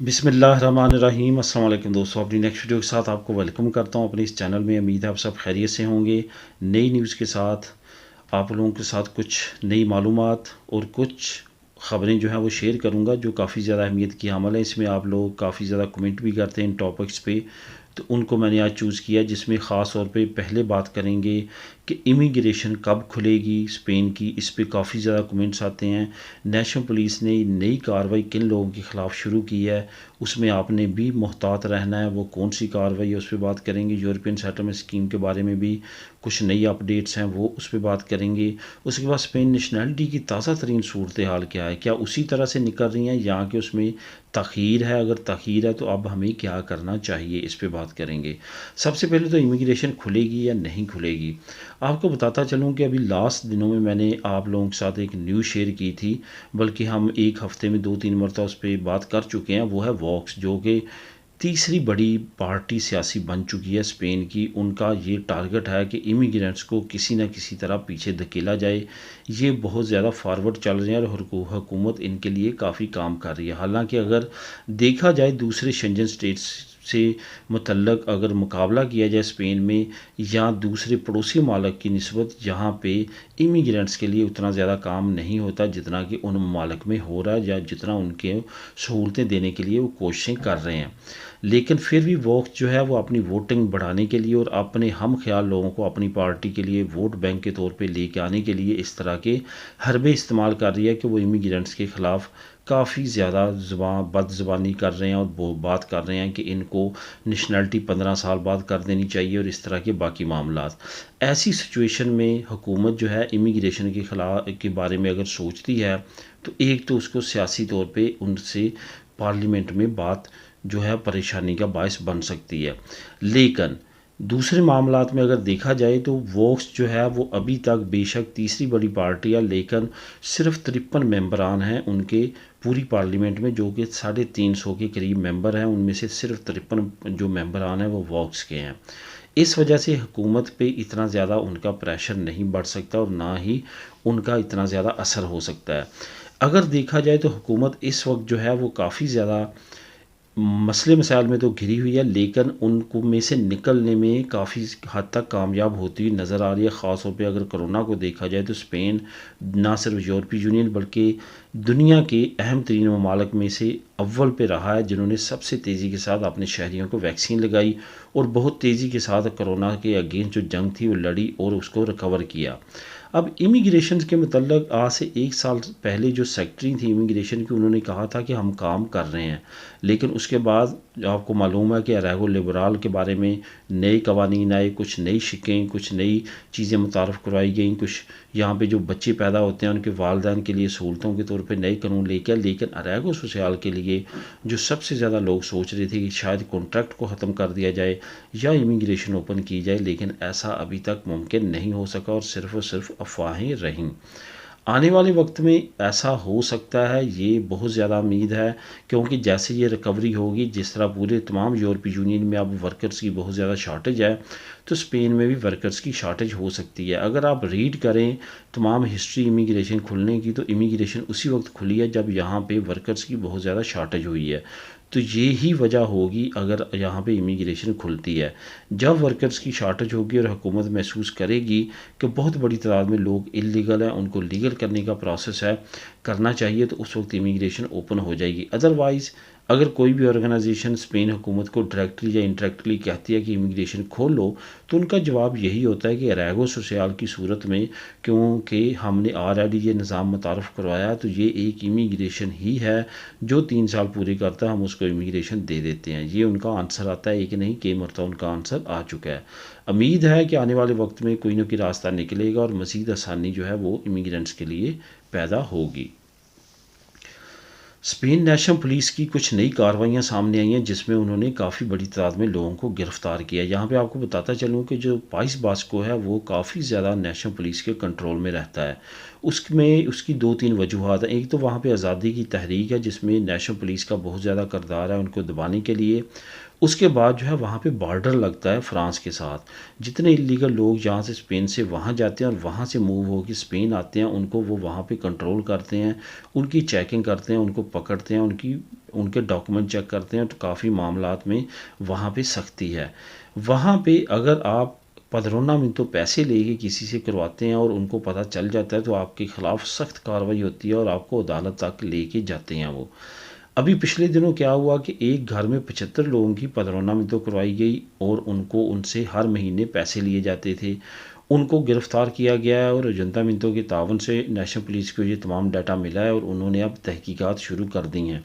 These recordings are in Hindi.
बिस्मिल्लाहिर्रहमानिर्रहीम। अस्सलाम वालेकुम दोस्तों, अपनी नेक्स्ट वीडियो के साथ आपको वेलकम करता हूँ अपने इस चैनल में। उम्मीद है आप सब खैरियत से होंगे। नई न्यूज़ के साथ आप लोगों के साथ कुछ नई मालूमात और कुछ ख़बरें जो हैं वो शेयर करूँगा जो काफ़ी ज़्यादा अहमियत की हामल है। इसमें आप लोग काफ़ी ज़्यादा कमेंट भी करते हैं इन टॉपिक्स पे, तो उनको मैंने आज चूज़ किया, जिसमें ख़ास तौर पे पहले बात करेंगे कि इमिग्रेशन कब खुलेगी स्पेन की। इस पे काफ़ी ज़्यादा कमेंट्स आते हैं। नेशनल पुलिस ने नई कार्रवाई किन लोगों के ख़िलाफ़ शुरू की है, उसमें आपने भी मुहतात रहना है। वो कौन सी कार्रवाई है उस पर बात करेंगे। यूरोपियन सेटलमेंट स्कीम के बारे में भी कुछ नई अपडेट्स हैं, वो उस पर बात करेंगे। उसके बाद स्पेन नेशनैलिटी की ताज़ा तरीन सूरत हाल क्या है, क्या उसी तरह से निकल रही हैं यहाँ के उसमें तख़ीर है, अगर तख़ीर है तो अब हमें क्या करना चाहिए, इस पे बात करेंगे। सबसे पहले तो इमिग्रेशन खुलेगी या नहीं खुलेगी। आपको बताता चलूँ कि अभी लास्ट दिनों में मैंने आप लोगों के साथ एक न्यूज़ शेयर की थी, बल्कि हम एक हफ़्ते में 2-3 मरतबा उस पर बात कर चुके हैं। वो है वॉक्स, जो कि तीसरी बड़ी पार्टी सियासी बन चुकी है स्पेन की। उनका ये टारगेट है कि इमिग्रेंट्स को किसी न किसी तरह पीछे धकेला जाए। ये बहुत ज़्यादा फॉरवर्ड चल रहे हैं और हुकूमत इनके लिए काफ़ी काम कर रही है। हालांकि अगर देखा जाए दूसरे शेंजन स्टेट्स से मुतल्लक अगर मुकाबला किया जाए स्पेन में या दूसरे पड़ोसी ममालिक की निस्बत, यहाँ पे इमिग्रेंट्स के लिए उतना ज़्यादा काम नहीं होता जितना कि उन ममालिक में हो रहा है, या जितना उनके सहूलतें देने के लिए वो कोशिशें कर रहे हैं। लेकिन फिर भी वोक्स जो है वो अपनी वोटिंग बढ़ाने के लिए और अपने हम ख्याल लोगों को अपनी पार्टी के लिए वोट बैंक के तौर पे लेके आने के लिए इस तरह के हरबे इस्तेमाल कर रही है कि वो इमिग्रेंट्स के ख़िलाफ़ काफ़ी ज़्यादा बदज़ुबानी कर रहे हैं और वो बात कर रहे हैं कि इनको नेशनैलिटी 15 साल बाद कर देनी चाहिए और इस तरह के बाकी मामलात। ऐसी सिचुएशन में हुकूमत जो है इमिग्रेशन के खिलाफ के बारे में अगर सोचती है तो एक तो उसको सियासी तौर पे उनसे पार्लियामेंट में बात जो है परेशानी का बायस बन सकती है। लेकिन दूसरे मामलात में अगर देखा जाए तो वोक्स जो है वो अभी तक बेशक तीसरी बड़ी पार्टी है, लेकिन सिर्फ 53 मेंबरान हैं उनके पूरी पार्लियामेंट में, जो कि 350 के करीब मेंबर हैं। उनमें से सिर्फ 53 जो मेंबरान हैं वो वोक्स के हैं। इस वजह से हुकूमत पे इतना ज़्यादा उनका प्रेशर नहीं बढ़ सकता और ना ही उनका इतना ज़्यादा असर हो सकता है। अगर देखा जाए तो हुकूमत इस वक्त जो है वो काफ़ी ज़्यादा मसले मसाइल में तो घिरी हुई है, लेकिन उनको में से निकलने में काफ़ी हद तक कामयाब होती हुई नज़र आ रही है। ख़ास तौर पे अगर कोरोना को देखा जाए तो स्पेन ना सिर्फ यूरोपीय यूनियन बल्कि दुनिया के अहम तरीन ममालिक में से अव्वल पे रहा है जिन्होंने सबसे तेज़ी के साथ अपने शहरियों को वैक्सीन लगाई और बहुत तेज़ी के साथ कोरोना के अगेंस्ट जो जंग थी वो लड़ी और उसको रिकवर किया। अब इमिग्रेशन के मतलब आज से 1 साल पहले जो सेक्रेटरी थी इमिग्रेशन की, उन्होंने कहा था कि हम काम कर रहे हैं, लेकिन उसके बाद आपको मालूम है कि अरेगो लिबराल के बारे में नए कवानीन आए, कुछ नई शिकें, कुछ नई चीज़ें मुतारफ़ करवाई गई, कुछ यहाँ पे जो बच्चे पैदा होते हैं उनके वालदैन के लिए सहूलतों के तौर पे नए कानून लेके। लेकिन अरेगो सोशल के लिए जो सबसे ज़्यादा लोग सोच रहे थे कि शायद कॉन्ट्रैक्ट को ख़त्म कर दिया जाए या इमिग्रेशन ओपन की जाए, लेकिन ऐसा अभी तक मुमकिन नहीं हो सका और सिर्फ अफवाहें रहीं। आने वाले वक्त में ऐसा हो सकता है, ये बहुत ज़्यादा उम्मीद है, क्योंकि जैसे ये रिकवरी होगी, जिस तरह पूरे तमाम यूरोपीय यूनियन में अब वर्कर्स की बहुत ज़्यादा शार्टेज है, तो स्पेन में भी वर्कर्स की शार्टेज हो सकती है। अगर आप रीड करें तमाम हिस्ट्री इमिग्रेशन खुलने की, तो इमिग्रेशन उसी वक्त खुली है जब यहाँ पे वर्कर्स की बहुत ज़्यादा शार्टेज हुई है। तो ये ही वजह होगी अगर यहाँ पे इमिग्रेशन खुलती है। जब वर्कर्स की शार्टेज होगी और हुकूमत महसूस करेगी कि बहुत बड़ी तादाद में लोग इलीगल हैं, उनको लीगल करने का प्रोसेस है, करना चाहिए, तो उस वक्त इमिग्रेशन ओपन हो जाएगी। अदरवाइज़ अगर कोई भी ऑर्गेनाइजेशन स्पेन हुकूमत को डायरेक्टली या इनडायरेक्टली कहती है कि इमिग्रेशन खोल लो, तो उनका जवाब यही होता है कि अरेगो सोशल की सूरत में, क्योंकि हमने ऑलरेडी ये निज़ाम मुतारफ़ करवाया, तो ये एक इमिग्रेशन ही है जो 3 साल पूरे करता है, हम उसको इमिग्रेशन दे देते हैं। ये उनका आंसर आता है, एक नहीं कई मरतबा उनका आंसर आ चुका है। उम्मीद है कि आने वाले वक्त में कोई ना कोई रास्ता निकलेगा और मज़ीद आसानी जो है वो इमिग्रेंट्स के लिए पैदा होगी। स्पेन नेशनल पुलिस की कुछ नई कार्रवाइयाँ सामने आई हैं, जिसमें उन्होंने काफ़ी बड़ी तादाद में लोगों को गिरफ़्तार किया। यहाँ पे आपको बताता चलूँ कि जो पाइस बास्को है वो काफ़ी ज़्यादा नेशनल पुलिस के कंट्रोल में रहता है। उसमें उसकी 2-3 वजूहात हैं। एक तो वहाँ पे आज़ादी की तहरीक है, जिसमें नेशनल पुलिस का बहुत ज़्यादा किरदार है उनको दबाने के लिए। उसके बाद जो है वहाँ पे बॉर्डर लगता है फ्रांस के साथ। जितने इलीगल लोग यहाँ से स्पेन से वहाँ जाते हैं और वहाँ से मूव होकर स्पेन आते हैं, उनको वो वहाँ पे कंट्रोल करते हैं, उनकी चेकिंग करते हैं, उनको पकड़ते हैं, उनकी उनके डॉक्यूमेंट चेक करते हैं तो काफ़ी मामलात में वहाँ पे सख्ती है। वहाँ पे अगर आप पधरौना में तो पैसे लेके किसी से करवाते हैं और उनको पता चल जाता है तो आपके ख़िलाफ़ सख्त कार्रवाई होती है और आपको अदालत तक लेके जाते हैं वो। अभी पिछले दिनों क्या हुआ कि एक घर में 75 लोगों की पधरौना में तो करवाई गई और उनको उनसे हर महीने पैसे लिए जाते थे। उनको गिरफ़्तार किया गया है और जनता मिंतों के तावन से नेशनल पुलिस को ये तमाम डाटा मिला है और उन्होंने अब तहकीकात शुरू कर दी हैं।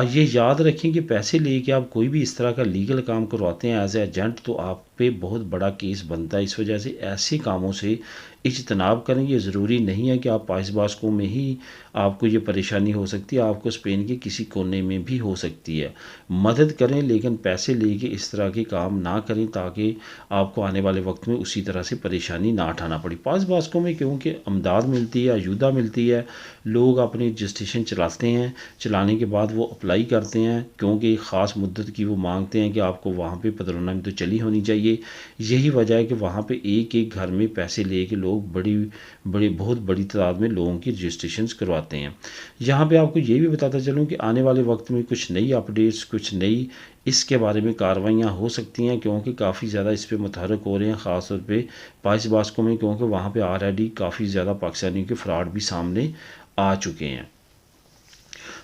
ये याद रखें कि पैसे लेके आप कोई भी इस तरह का लीगल काम करवाते हैं एज ए एजेंट तो आप पे बहुत बड़ा केस बनता है। इस वजह से ऐसे कामों से इज्तनाब करें। ये ज़रूरी नहीं है कि आप पाइस बास्को में ही आपको ये परेशानी हो सकती है, आपको स्पेन के किसी कोने में भी हो सकती है। मदद करें लेकिन पैसे लेके इस तरह के काम ना करें ताकि आपको आने वाले वक्त में उसी तरह से परेशानी ना उठाना पड़े। पाइस बास्को में क्योंकि अमदाद मिलती है, अयूदा मिलती है, लोग अपनी रजिस्ट्रेशन चलाते हैं, चलाने के बाद वो अप्लाई करते हैं क्योंकि एक ख़ास मुद्दत की वो मांगते हैं कि आपको वहाँ पे पधरौना में तो चली होनी चाहिए। यही वजह है कि वहाँ पे एक एक घर में पैसे लेके लोग बहुत बड़ी तादाद में लोगों की रजिस्ट्रेशन करवाते हैं। यहाँ पे आपको ये भी बताता चलूँ कि आने वाले वक्त में कुछ नई अपडेट्स, कुछ नई इसके बारे में कार्रवाइयाँ हो सकती हैं क्योंकि काफ़ी ज़्यादा इस पर मुतहरक हो रहे हैं, ख़ास तौर पे पाइस बास्को में, क्योंकि वहाँ पे ऑलरेडी काफ़ी ज़्यादा पाकिस्तानियों के फ्रॉड भी सामने आ चुके हैं।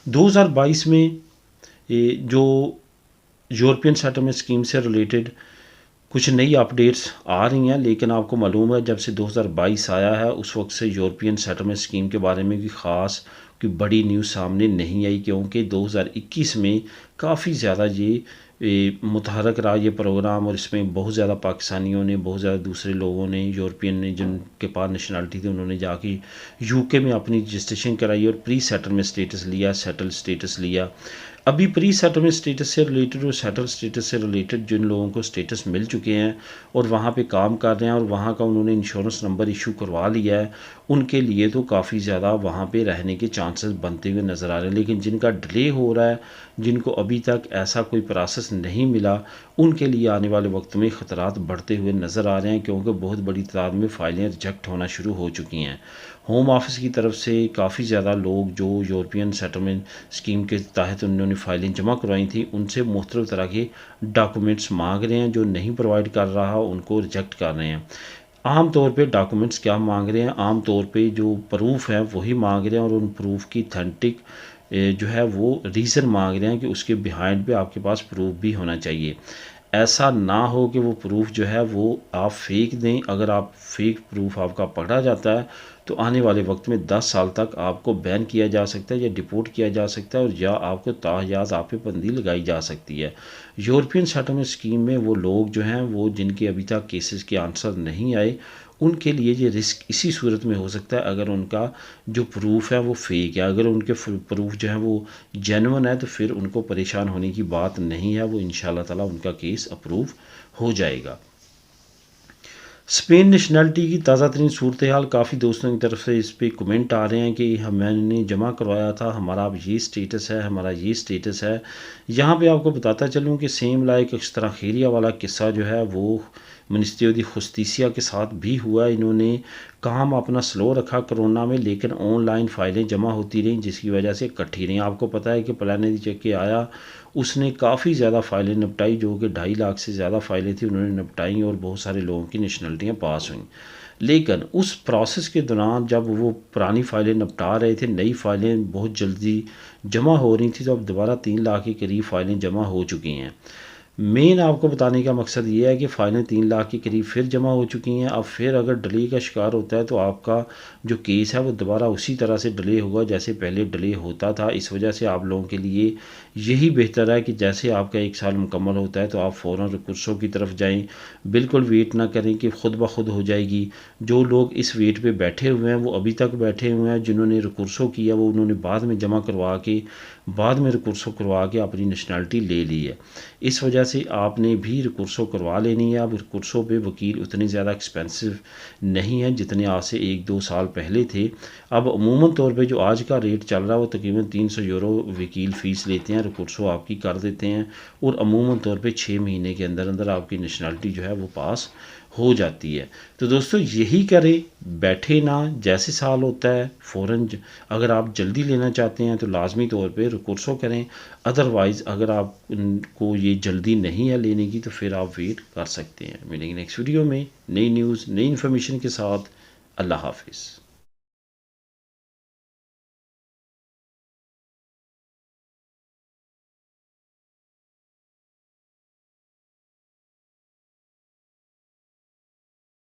2022 में जो यूरोपियन सेटलमेंट स्कीम से रिलेटेड कुछ नई अपडेट्स आ रही हैं, लेकिन आपको मालूम है जब से 2022 आया है उस वक्त से यूरोपियन सेटलमेंट स्कीम के बारे में भी ख़ास कोई बड़ी न्यूज़ सामने नहीं आई क्योंकि 2021 में काफ़ी ज़्यादा ये मुतहरक रहा ये प्रोग्राम और इसमें बहुत ज़्यादा पाकिस्तानियों ने, बहुत ज़्यादा दूसरे लोगों ने, यूरोपियन ने जिनके पास नेशनलिटी थी उन्होंने जाके यूके में अपनी रजिस्ट्रेशन कराई और प्री सेटलमेंट स्टेटस लिया, सेटल स्टेटस लिया। अभी प्री सेटलमेंट स्टेटस से रिलेटेड और सेटल स्टेटस से रिलेटेड जिन लोगों को स्टेटस मिल चुके हैं और वहाँ पे काम कर रहे हैं और वहाँ का उन्होंने इंश्योरेंस नंबर इशू करवा लिया है, उनके लिए तो काफ़ी ज़्यादा वहाँ पे रहने के चांसेस बनते हुए नज़र आ रहे हैं। लेकिन जिनका डिले हो रहा है, जिनको अभी तक ऐसा कोई प्रोसेस नहीं मिला, उनके लिए आने वाले वक्त में ख़तरात बढ़ते हुए नज़र आ रहे हैं क्योंकि बहुत बड़ी तादाद में फ़ाइलें रिजेक्ट होना शुरू हो चुकी हैं। होम ऑफिस की तरफ से काफ़ी ज़्यादा लोग जो यूरोपियन सेटलमेंट स्कीम के तहत उन्होंने फ़ाइलें जमा करवाई थी उनसे मुख्तलिफ़ तरह के डॉक्यूमेंट्स मांग रहे हैं, जो नहीं प्रोवाइड कर रहा उनको रिजेक्ट कर रहे हैं। आम तौर पे डॉक्यूमेंट्स क्या मांग रहे हैं, आम तौर पे जो प्रूफ है वही मांग रहे हैं और उन प्रूफ की अथेंटिक जो है वो रीज़न मांग रहे हैं कि उसके बिहाइंड पे आपके पास प्रूफ भी होना चाहिए। ऐसा ना हो कि वो प्रूफ जो है वो आप फेक दें। अगर आप फेक प्रूफ आपका पकड़ा जाता है तो आने वाले वक्त में 10 साल तक आपको बैन किया जा सकता है या डिपोर्ट किया जा सकता है और या आपको ताहयात आप पे बंदी लगाई जा सकती है। यूरोपियन सेटलमेंट स्कीम में वो लोग जो हैं वो जिनके अभी तक केसेस के आंसर नहीं आए, उनके लिए ये रिस्क इसी सूरत में हो सकता है अगर उनका जो प्रूफ है वो फेक है। अगर उनके प्रूफ जो है वो जेन्युइन है तो फिर उनको परेशान होने की बात नहीं है, वो इंशाल्लाह ताला उनका केस अप्रूव हो जाएगा। स्पेन नेशनलिटी की ताज़ा तरीन सूरत हाल, काफ़ी दोस्तों की तरफ से इस पर कमेंट आ रहे हैं कि हमने जमा करवाया था, हमारा अब ये स्टेटस है, हमारा ये स्टेटस है। यहाँ पे आपको बताता चलूँ कि सेम लाइक अक्सतरा खैरिया वाला किस्सा जो है वो मिनिस्ट्री दी खुस्तीसिया के साथ भी हुआ। इन्होंने काम अपना स्लो रखा कोरोना में, लेकिन ऑनलाइन फ़ाइलें जमा होती रहीं जिसकी वजह से इकट्ठी रहीं। आपको पता है कि प्लान चेक के आया, उसने काफ़ी ज़्यादा फ़ाइलें निपटाई, जो कि 2.5 लाख से ज़्यादा फ़ाइलें थी उन्होंने निपटाई और बहुत सारे लोगों की नेशनलिटियाँ पास हुईं। लेकिन उस प्रोसेस के दौरान जब वो पुरानी फ़ाइलें निपटा रहे थे, नई फ़ाइलें बहुत जल्दी जमा हो रही थी, तो अब दोबारा 3 लाख के करीब फ़ाइलें जमा हो चुकी हैं। मेन आपको बताने का मकसद ये है कि फ़ाइलें 3 लाख के करीब फिर जमा हो चुकी हैं। अब फिर अगर डिले का शिकार होता है तो आपका जो केस है वो दोबारा उसी तरह से डिले होगा जैसे पहले डिले होता था। इस वजह से आप लोगों के लिए यही बेहतर है कि जैसे आपका 1 साल मुकम्मल होता है तो आप फ़ौरन रिकर्सों की तरफ जाएं, बिल्कुल वेट ना करें कि ख़ुद ब खुद हो जाएगी। जो लोग इस वेट पे बैठे हुए हैं वो अभी तक बैठे हुए हैं, जिन्होंने रिकर्सों किया वो उन्होंने बाद में जमा करवा के, बाद में रिकर्सों करवा के अपनी नेशनलिटी ले ली है। इस वजह से आपने भी रिकर्सों करवा लेनी है। अब रिकर्सों पे वकील उतने ज़्यादा एक्सपेंसिव नहीं है जितने आज से 1-2 साल पहले थे। अब अमूमन तौर पे जो आज का रेट चल रहा है वो तकरीबन 300 यूरो वकील फ़ीस लेते हैं, रिकर्सों आपकी कर देते हैं और अमूमन तौर पे 6 महीने के अंदर अंदर आपकी नेशनलिटी जो है वो पास हो जाती है। तो दोस्तों यही करें, बैठे ना, जैसे साल होता है फ़ौरन अगर आप जल्दी लेना चाहते हैं तो लाजमी तौर पे रिकोर्सो करें। अदरवाइज़ अगर आपको ये जल्दी नहीं है लेने की तो फिर आप वेट कर सकते हैं। मिलेंगे नेक्स्ट वीडियो में नई न्यूज़ नई इन्फॉर्मेशन के साथ। अल्लाह हाफिज़।